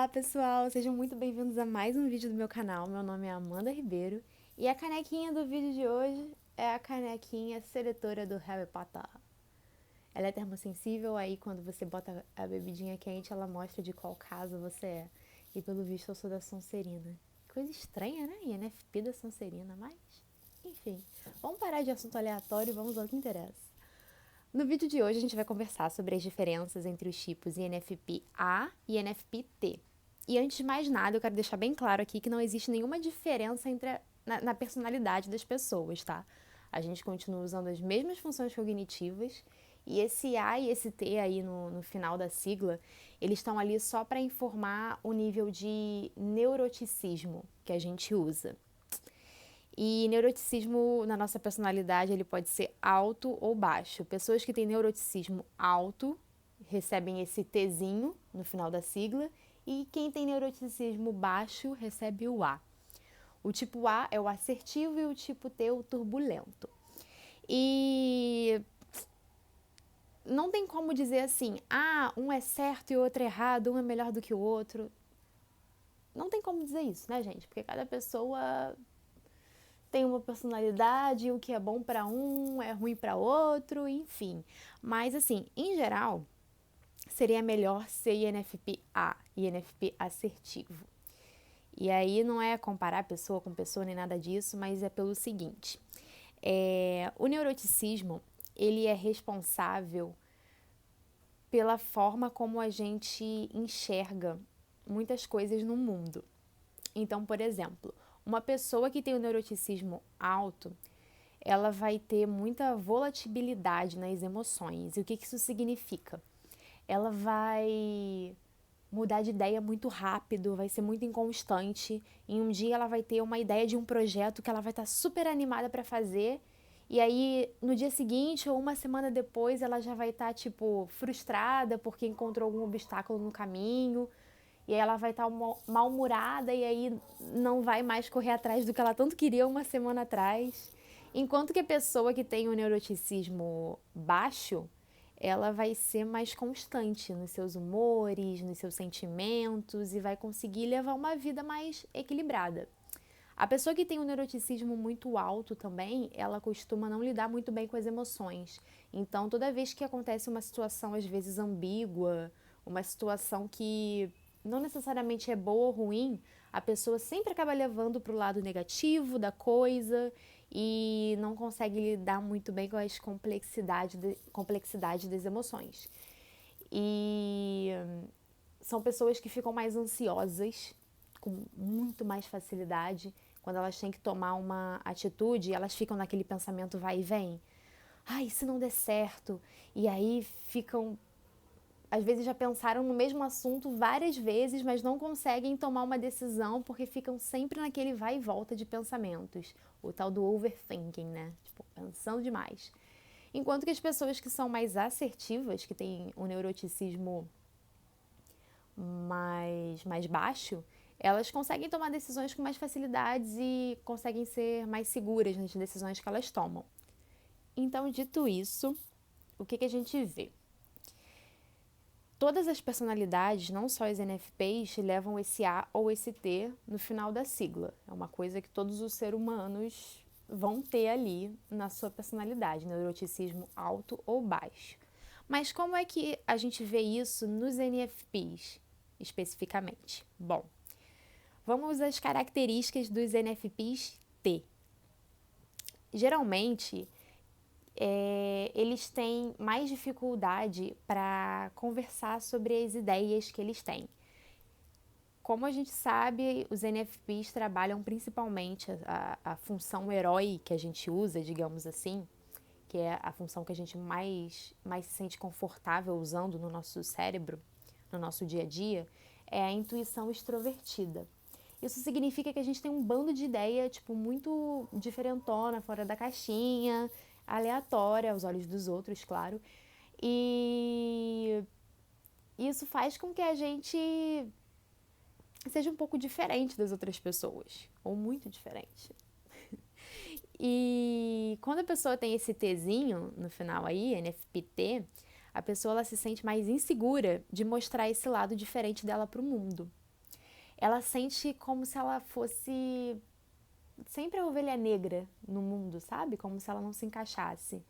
Olá pessoal, sejam muito bem-vindos a mais um vídeo do meu canal. Meu nome é Amanda Ribeiro e a canequinha do vídeo de hoje é a canequinha seletora do Harry Potter. Ela é termosensível, aí quando você bota a bebidinha quente ela mostra de qual casa você é. E pelo visto eu sou da Sonserina. Coisa estranha, né? INFP da Sonserina, mas enfim. Vamos parar de assunto aleatório e vamos ao que interessa. No vídeo de hoje a gente vai conversar sobre as diferenças entre os tipos INFP-A e INFP-T. E antes de mais nada, eu quero deixar bem claro aqui que não existe nenhuma diferença na personalidade das pessoas, tá? A gente continua usando as mesmas funções cognitivas e esse A e esse T aí no final da sigla, eles estão ali só para informar o nível de neuroticismo que a gente usa. E neuroticismo na nossa personalidade ele pode ser alto ou baixo. Pessoas que têm neuroticismo alto recebem esse Tzinho no final da sigla e quem tem neuroticismo baixo recebe o A. O tipo A é o assertivo e o tipo T o turbulento. E não tem como dizer assim, um é certo e o outro é errado, um é melhor do que o outro. Não tem como dizer isso, né, gente? Porque cada pessoa tem uma personalidade, o que é bom para um é ruim para outro, enfim. Mas assim, em geral, seria melhor ser INFP-A, INFP assertivo. E aí não é comparar pessoa com pessoa nem nada disso, mas é pelo seguinte: o neuroticismo ele é responsável pela forma como a gente enxerga muitas coisas no mundo. Então, por exemplo, uma pessoa que tem o neuroticismo alto, ela vai ter muita volatilidade nas emoções. E o que isso significa? Ela vai mudar de ideia muito rápido, vai ser muito inconstante. Em um dia ela vai ter uma ideia de um projeto que ela vai estar super animada para fazer. E aí, no dia seguinte ou uma semana depois, ela já vai estar, tipo, frustrada porque encontrou algum obstáculo no caminho. E aí ela vai estar mal-humorada e aí não vai mais correr atrás do que ela tanto queria uma semana atrás. Enquanto que a pessoa que tem o neuroticismo baixo, ela vai ser mais constante nos seus humores, nos seus sentimentos e vai conseguir levar uma vida mais equilibrada. A pessoa que tem um neuroticismo muito alto também, ela costuma não lidar muito bem com as emoções. Então, toda vez que acontece uma situação às vezes ambígua, uma situação que não necessariamente é boa ou ruim, a pessoa sempre acaba levando para o lado negativo da coisa e não consegue lidar muito bem com as complexidades das emoções. E são pessoas que ficam mais ansiosas, com muito mais facilidade. Quando elas têm que tomar uma atitude, elas ficam naquele pensamento vai e vem. Ai, se não der certo. E aí ficam às vezes já pensaram no mesmo assunto várias vezes, mas não conseguem tomar uma decisão porque ficam sempre naquele vai e volta de pensamentos. O tal do overthinking, né? Tipo, pensando demais. Enquanto que as pessoas que são mais assertivas, que têm um neuroticismo mais baixo, elas conseguem tomar decisões com mais facilidades e conseguem ser mais seguras nas decisões que elas tomam. Então, dito isso, o que a gente vê? Todas as personalidades, não só as NFPs, levam esse A ou esse T no final da sigla. É uma coisa que todos os seres humanos vão ter ali na sua personalidade, neuroticismo alto ou baixo. Mas como é que a gente vê isso nos NFPs, especificamente? Bom, vamos às características dos NFPs T. Geralmente, eles têm mais dificuldade para conversar sobre as ideias que eles têm. Como a gente sabe, os NFPs trabalham principalmente a função herói que a gente usa, digamos assim, que é a função que a gente mais se sente confortável usando no nosso cérebro, no nosso dia a dia, é a intuição extrovertida. Isso significa que a gente tem um bando de ideia, tipo, muito diferentona, fora da caixinha, aleatória aos olhos dos outros, claro. E isso faz com que a gente seja um pouco diferente das outras pessoas, ou muito diferente. E quando a pessoa tem esse Tzinho no final aí, NFPT, a pessoa ela se sente mais insegura de mostrar esse lado diferente dela para o mundo. ela sente como se ela fosse sempre a ovelha negra no mundo, sabe? Como se ela não se encaixasse.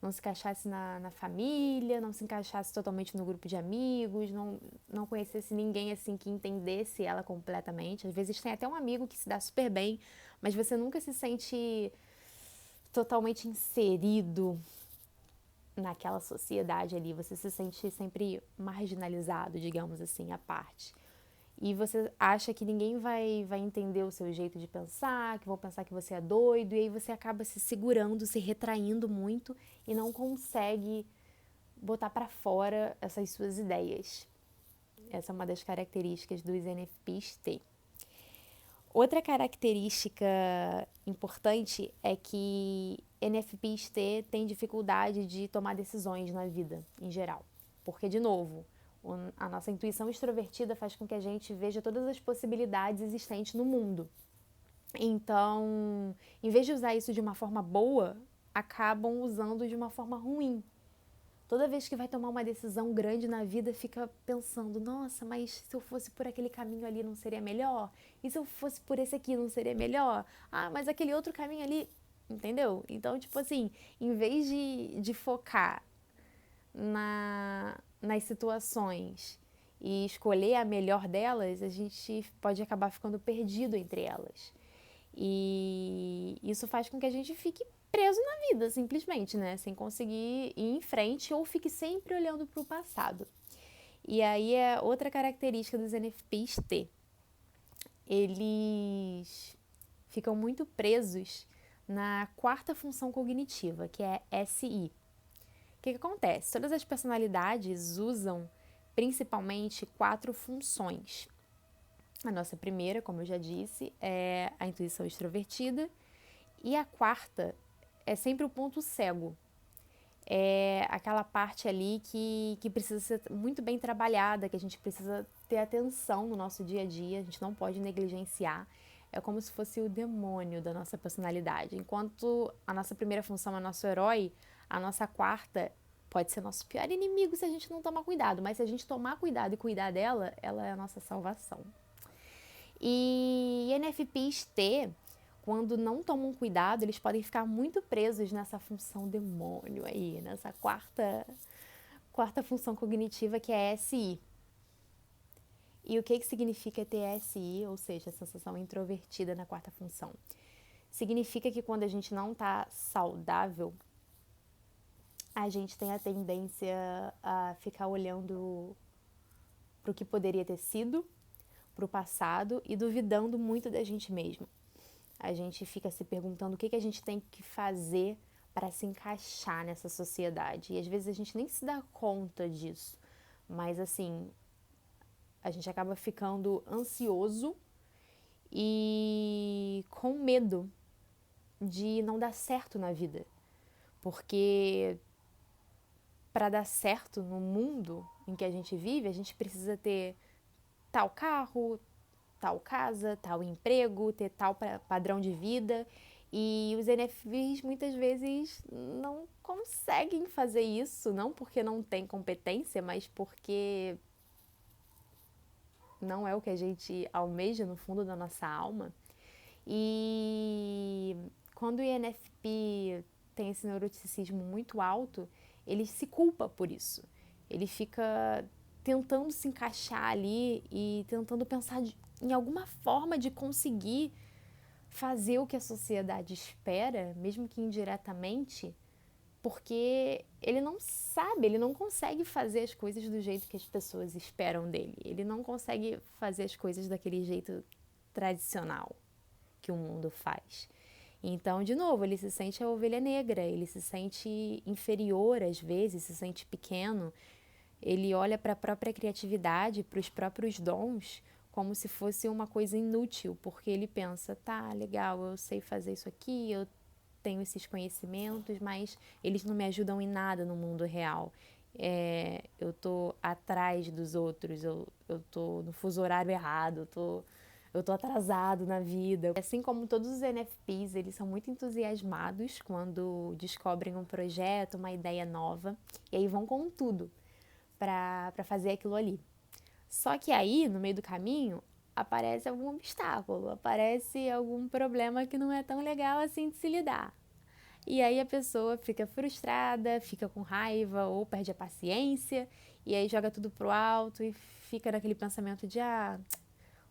Não se encaixasse na família, não se encaixasse totalmente no grupo de amigos, não conhecesse ninguém assim que entendesse ela completamente. Às vezes tem até um amigo que se dá super bem, mas você nunca se sente totalmente inserido naquela sociedade ali. Você se sente sempre marginalizado, digamos assim, à parte. E você acha que ninguém vai entender o seu jeito de pensar, que vão pensar que você é doido, e aí você acaba se segurando, se retraindo muito e não consegue botar para fora essas suas ideias. Essa é uma das características dos NFPs T. Outra característica importante é que NFPs T têm dificuldade de tomar decisões na vida, em geral. Porque, de novo, a nossa intuição extrovertida faz com que a gente veja todas as possibilidades existentes no mundo. Então, em vez de usar isso de uma forma boa, acabam usando de uma forma ruim. Toda vez que vai tomar uma decisão grande na vida, fica pensando, nossa, mas se eu fosse por aquele caminho ali não seria melhor? E se eu fosse por esse aqui não seria melhor? Ah, mas aquele outro caminho ali, entendeu? Então, tipo assim, em vez de focar nas situações e escolher a melhor delas, a gente pode acabar ficando perdido entre elas. E isso faz com que a gente fique preso na vida, simplesmente, né? Sem conseguir ir em frente ou fique sempre olhando para o passado. E aí é outra característica dos NFPs T. Eles ficam muito presos na quarta função cognitiva, que é SI. O que acontece? Todas as personalidades usam principalmente 4 funções. A nossa primeira, como eu já disse, é a intuição extrovertida. E a quarta é sempre o ponto cego. É aquela parte ali que precisa ser muito bem trabalhada, que a gente precisa ter atenção no nosso dia a dia, a gente não pode negligenciar. É como se fosse o demônio da nossa personalidade. Enquanto a nossa primeira função é nosso herói, a nossa quarta pode ser nosso pior inimigo se a gente não tomar cuidado. Mas se a gente tomar cuidado e cuidar dela, ela é a nossa salvação. E NFPs T, quando não tomam cuidado, eles podem ficar muito presos nessa função demônio aí, nessa quarta função cognitiva que é SI. E o que significa ter SI, ou seja, a sensação introvertida na quarta função? Significa que quando a gente não está saudável, a gente tem a tendência a ficar olhando para o que poderia ter sido, para o passado e duvidando muito da gente mesmo. A gente fica se perguntando o que a gente tem que fazer para se encaixar nessa sociedade. E às vezes a gente nem se dá conta disso. Mas assim, a gente acaba ficando ansioso e com medo de não dar certo na vida. Porque para dar certo no mundo em que a gente vive, a gente precisa ter tal carro, tal casa, tal emprego, ter tal padrão de vida. E os NFPs muitas vezes não conseguem fazer isso, não porque não tem competência, mas porque não é o que a gente almeja no fundo da nossa alma. E quando o INFP tem esse neuroticismo muito alto, ele se culpa por isso. Ele fica tentando se encaixar ali e tentando pensar em alguma forma de conseguir fazer o que a sociedade espera, mesmo que indiretamente, porque ele não sabe, ele não consegue fazer as coisas do jeito que as pessoas esperam dele. Ele não consegue fazer as coisas daquele jeito tradicional que o mundo faz. Então, de novo, ele se sente a ovelha negra, ele se sente inferior às vezes, se sente pequeno. Ele olha para a própria criatividade, para os próprios dons, como se fosse uma coisa inútil, porque ele pensa, tá, legal, eu sei fazer isso aqui, eu tenho esses conhecimentos, mas eles não me ajudam em nada no mundo real. Eu tô atrás dos outros, eu tô no fuso horário errado, eu tô atrasado na vida. Assim como todos os NFPs, eles são muito entusiasmados quando descobrem um projeto, uma ideia nova, e aí vão com tudo para fazer aquilo ali. Só que aí, no meio do caminho, aparece algum obstáculo, aparece algum problema que não é tão legal assim de se lidar. E aí a pessoa fica frustrada, fica com raiva ou perde a paciência e aí joga tudo pro alto e fica naquele pensamento de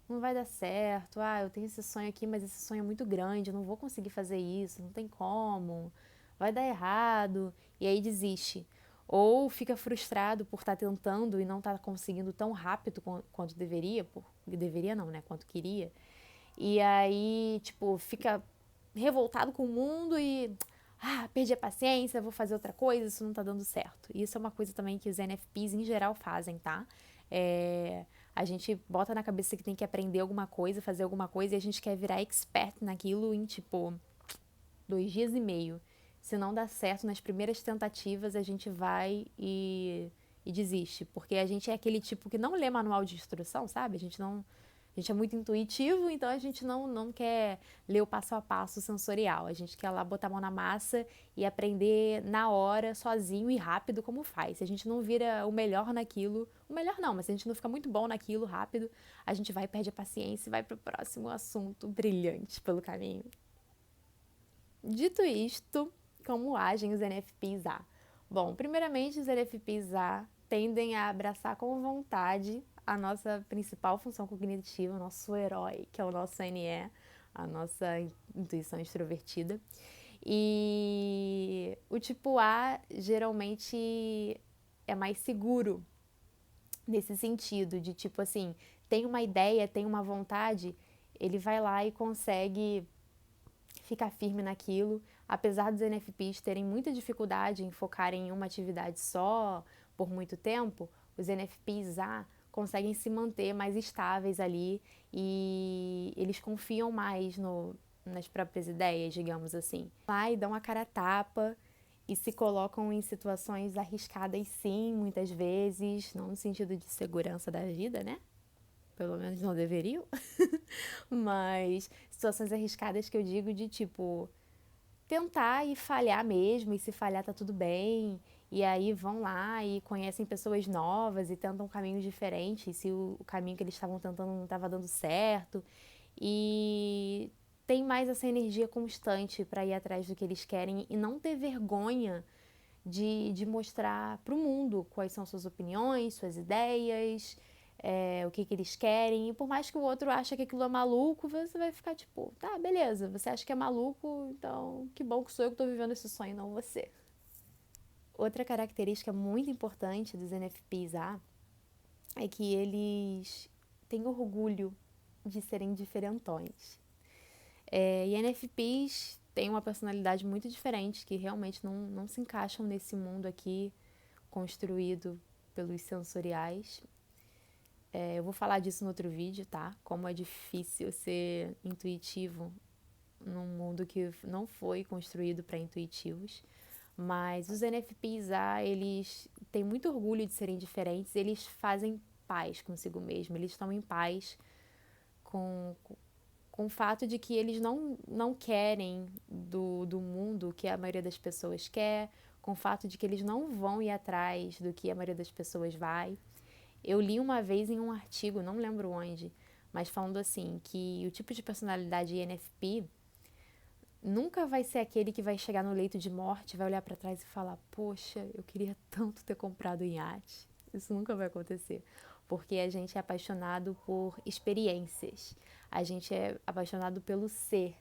não vai dar certo, eu tenho esse sonho aqui, mas esse sonho é muito grande, eu não vou conseguir fazer isso, não tem como, vai dar errado, e aí desiste. Ou fica frustrado por estar tentando e não estar conseguindo tão rápido quanto deveria, deveria não, né, quanto queria. E aí, tipo, fica revoltado com o mundo e perdi a paciência, vou fazer outra coisa, isso não tá dando certo. E isso é uma coisa também que os NFPs em geral fazem, tá? A gente bota na cabeça que tem que aprender alguma coisa, fazer alguma coisa, e a gente quer virar expert naquilo em, tipo, 2 dias e meio. Se não dá certo nas primeiras tentativas, a gente vai e desiste. Porque a gente é aquele tipo que não lê manual de instrução, sabe? A gente é muito intuitivo, então a gente não quer ler o passo a passo sensorial. A gente quer lá botar a mão na massa e aprender na hora, sozinho e rápido como faz. Se a gente não vira o melhor naquilo, o melhor não, mas se a gente não fica muito bom naquilo rápido, a gente vai, perde a paciência e vai pro próximo assunto brilhante pelo caminho. Dito isto, como agem os NFPs A? Bom, primeiramente, os NFPs A tendem a abraçar com vontade a nossa principal função cognitiva, o nosso herói, que é o nosso NE, a nossa intuição extrovertida. E o tipo A geralmente é mais seguro nesse sentido, de tipo assim, tem uma ideia, tem uma vontade, ele vai lá e consegue ficar firme naquilo, apesar dos NFPs terem muita dificuldade em focar em uma atividade só por muito tempo, os NFPs A conseguem se manter mais estáveis ali e eles confiam mais nas próprias ideias, digamos assim. Lá e dão a cara a tapa e se colocam em situações arriscadas sim, muitas vezes, não no sentido de segurança da vida, né? Pelo menos não deveriam, mas situações arriscadas que eu digo de tipo tentar e falhar mesmo, e se falhar tá tudo bem, e aí vão lá e conhecem pessoas novas e tentam caminhos diferentes, e se o caminho que eles estavam tentando não estava dando certo, e tem mais essa energia constante para ir atrás do que eles querem e não ter vergonha de mostrar para o mundo quais são suas opiniões, suas ideias, o que eles querem. E por mais que o outro ache que aquilo é maluco, você vai ficar tipo, tá, beleza, você acha que é maluco, então que bom que sou eu que estou vivendo esse sonho, não você. Outra característica muito importante dos NFPs A é que eles têm orgulho de serem diferentões. E NFPs têm uma personalidade muito diferente, que realmente não se encaixam nesse mundo aqui construído pelos sensoriais. Eu vou falar disso no outro vídeo, tá? Como é difícil ser intuitivo num mundo que não foi construído para intuitivos. Mas os NFPs A, eles têm muito orgulho de serem diferentes, eles fazem paz consigo mesmo, eles estão em paz com o fato de que eles não querem do mundo o que a maioria das pessoas quer, com o fato de que eles não vão ir atrás do que a maioria das pessoas vai. Eu li uma vez em um artigo, não lembro onde, mas falando assim, que o tipo de personalidade ENFP nunca vai ser aquele que vai chegar no leito de morte, vai olhar para trás e falar, poxa, eu queria tanto ter comprado um iate. Isso nunca vai acontecer, porque a gente é apaixonado por experiências, a gente é apaixonado pelo ser,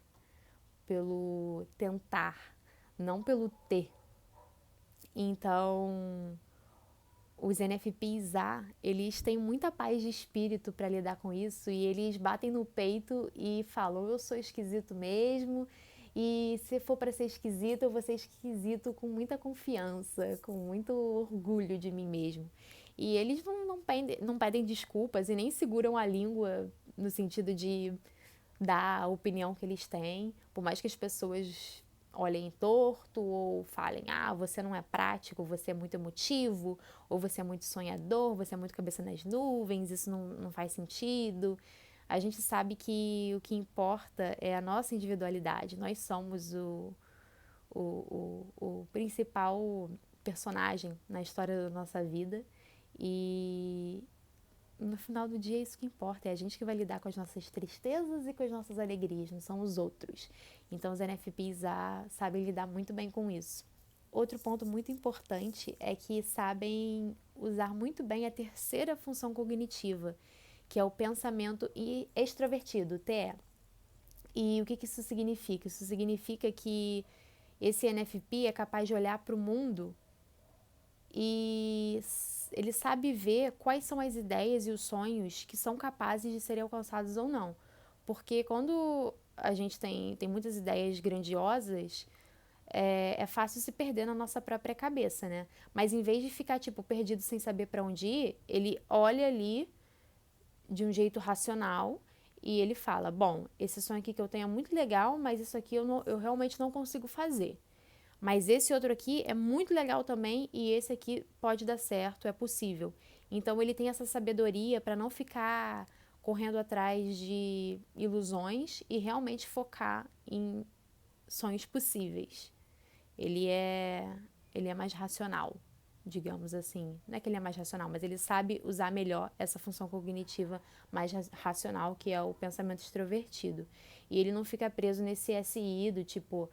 pelo tentar, não pelo ter. Então, os NFPs A, eles têm muita paz de espírito para lidar com isso e eles batem no peito e falam, eu sou esquisito mesmo e se for para ser esquisito, eu vou ser esquisito com muita confiança, com muito orgulho de mim mesmo. E eles não pedem desculpas e nem seguram a língua no sentido de dar a opinião que eles têm, por mais que as pessoas olhem torto ou falem, você não é prático, você é muito emotivo, ou você é muito sonhador, você é muito cabeça nas nuvens, isso não faz sentido. A gente sabe que o que importa é a nossa individualidade, nós somos o principal personagem na história da nossa vida e no final do dia é isso que importa, é a gente que vai lidar com as nossas tristezas e com as nossas alegrias, não são os outros. Então os NFPs sabem lidar muito bem com isso. Outro ponto muito importante é que sabem usar muito bem a terceira função cognitiva, que é o pensamento extrovertido, TE. E o que isso significa? Isso significa que esse NFP é capaz de olhar para o mundo e ele sabe ver quais são as ideias e os sonhos que são capazes de serem alcançados ou não. Porque quando a gente tem muitas ideias grandiosas, é fácil se perder na nossa própria cabeça, né? Mas em vez de ficar, tipo, perdido sem saber para onde ir, ele olha ali de um jeito racional e ele fala, bom, esse sonho aqui que eu tenho é muito legal, mas isso aqui eu realmente não consigo fazer. Mas esse outro aqui é muito legal também e esse aqui pode dar certo, é possível. Então ele tem essa sabedoria para não ficar correndo atrás de ilusões e realmente focar em sonhos possíveis. Ele é, ele é mais racional, digamos assim. Não é que ele é mais racional, mas ele sabe usar melhor essa função cognitiva mais racional, que é o pensamento extrovertido. E ele não fica preso nesse SI do tipo,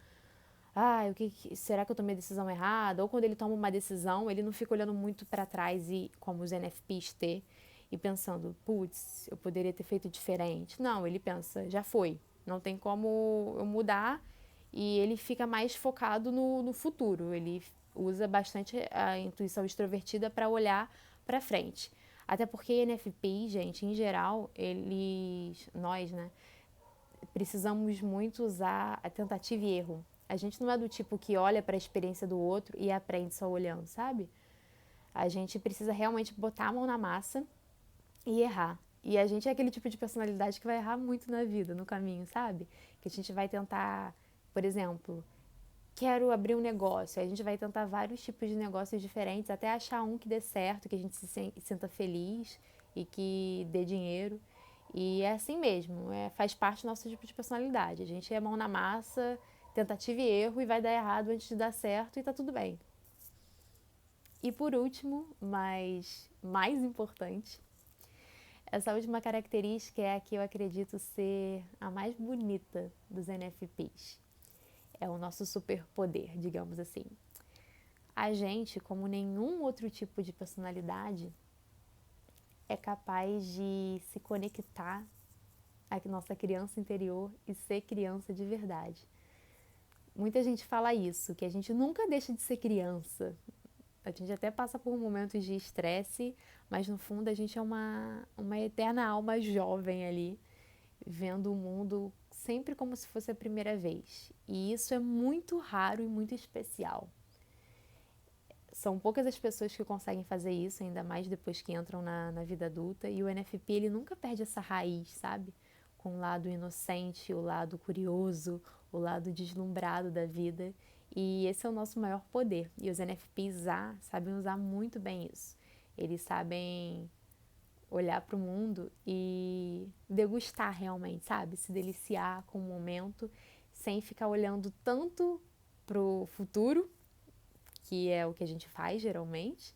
será que eu tomei a decisão errada? Ou quando ele toma uma decisão, ele não fica olhando muito para trás e como os NFPs têm e pensando, putz, eu poderia ter feito diferente. Não, ele pensa, já foi, não tem como eu mudar e ele fica mais focado no futuro. Ele usa bastante a intuição extrovertida para olhar para frente. Até porque NFPs, gente, em geral, nós, né, precisamos muito usar a tentativa e erro. A gente não é do tipo que olha para a experiência do outro e aprende só olhando, sabe? A gente precisa realmente botar a mão na massa e errar. E a gente é aquele tipo de personalidade que vai errar muito na vida, no caminho, sabe? Que a gente vai tentar, por exemplo, quero abrir um negócio. Aí a gente vai tentar vários tipos de negócios diferentes até achar um que dê certo, que a gente se sinta feliz e que dê dinheiro. E é assim mesmo, faz parte do nosso tipo de personalidade. A gente é mão na massa, tentativa e erro e vai dar errado antes de dar certo e tá tudo bem. E por último, mas mais importante, essa última característica é a que eu acredito ser a mais bonita dos NFPs. É o nosso superpoder, digamos assim. A gente, como nenhum outro tipo de personalidade, é capaz de se conectar à nossa criança interior e ser criança de verdade. Muita gente fala isso, que a gente nunca deixa de ser criança. A gente até passa por momentos de estresse, mas no fundo a gente é uma eterna alma jovem ali, vendo o mundo sempre como se fosse a primeira vez. E isso é muito raro e muito especial. São poucas as pessoas que conseguem fazer isso, ainda mais depois que entram na vida adulta. E o NFP, ele nunca perde essa raiz, sabe? Com o lado inocente, o lado curioso, o lado deslumbrado da vida. E esse é o nosso maior poder. E os NFPs sabem usar muito bem isso. Eles sabem olhar para o mundo e degustar realmente, sabe? Se deliciar com o momento, sem ficar olhando tanto pro futuro, que é o que a gente faz geralmente,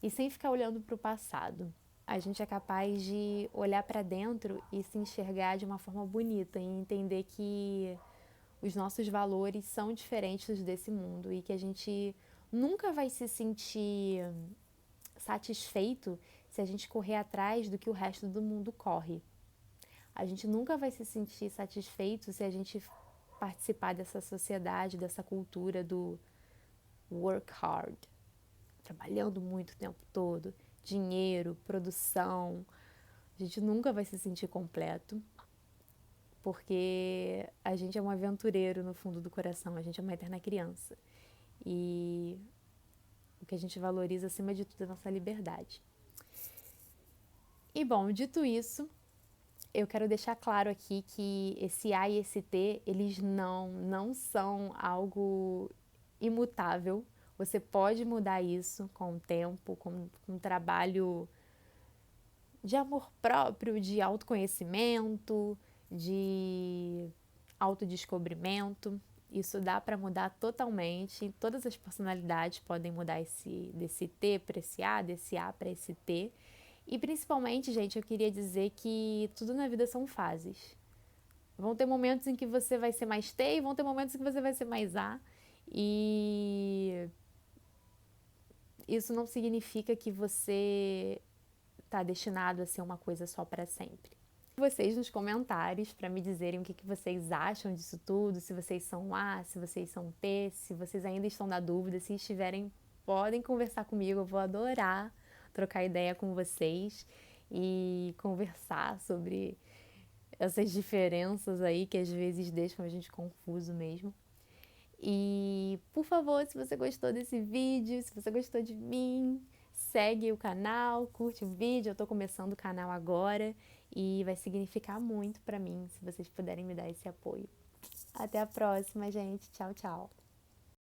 e sem ficar olhando para o passado. A gente é capaz de olhar para dentro e se enxergar de uma forma bonita e entender que os nossos valores são diferentes desse mundo e que a gente nunca vai se sentir satisfeito se a gente correr atrás do que o resto do mundo corre. A gente nunca vai se sentir satisfeito se a gente participar dessa sociedade, dessa cultura do work hard, trabalhando muito o tempo todo, dinheiro, produção. A gente nunca vai se sentir completo, porque a gente é um aventureiro no fundo do coração, a gente é uma eterna criança. E o que a gente valoriza acima de tudo é a nossa liberdade. E bom, dito isso, eu quero deixar claro aqui que esse A e esse T, eles não são algo imutável. Você pode mudar isso com o tempo, com um trabalho de amor próprio, de autoconhecimento, de autodescobrimento. Isso dá para mudar totalmente. Todas as personalidades podem mudar desse T para esse A, desse A para esse T. E principalmente, gente, eu queria dizer que tudo na vida são fases. Vão ter momentos em que você vai ser mais T e vão ter momentos em que você vai ser mais A. E isso não significa que você está destinado a ser uma coisa só para sempre. Vocês nos comentários para me dizerem o que vocês acham disso tudo, se vocês são A, se vocês são T, se vocês ainda estão na dúvida, se estiverem, podem conversar comigo, eu vou adorar trocar ideia com vocês e conversar sobre essas diferenças aí que às vezes deixam a gente confuso mesmo. E, por favor, se você gostou desse vídeo, se você gostou de mim, segue o canal, curte o vídeo. Eu tô começando o canal agora e vai significar muito pra mim se vocês puderem me dar esse apoio. Até a próxima, gente. Tchau, tchau.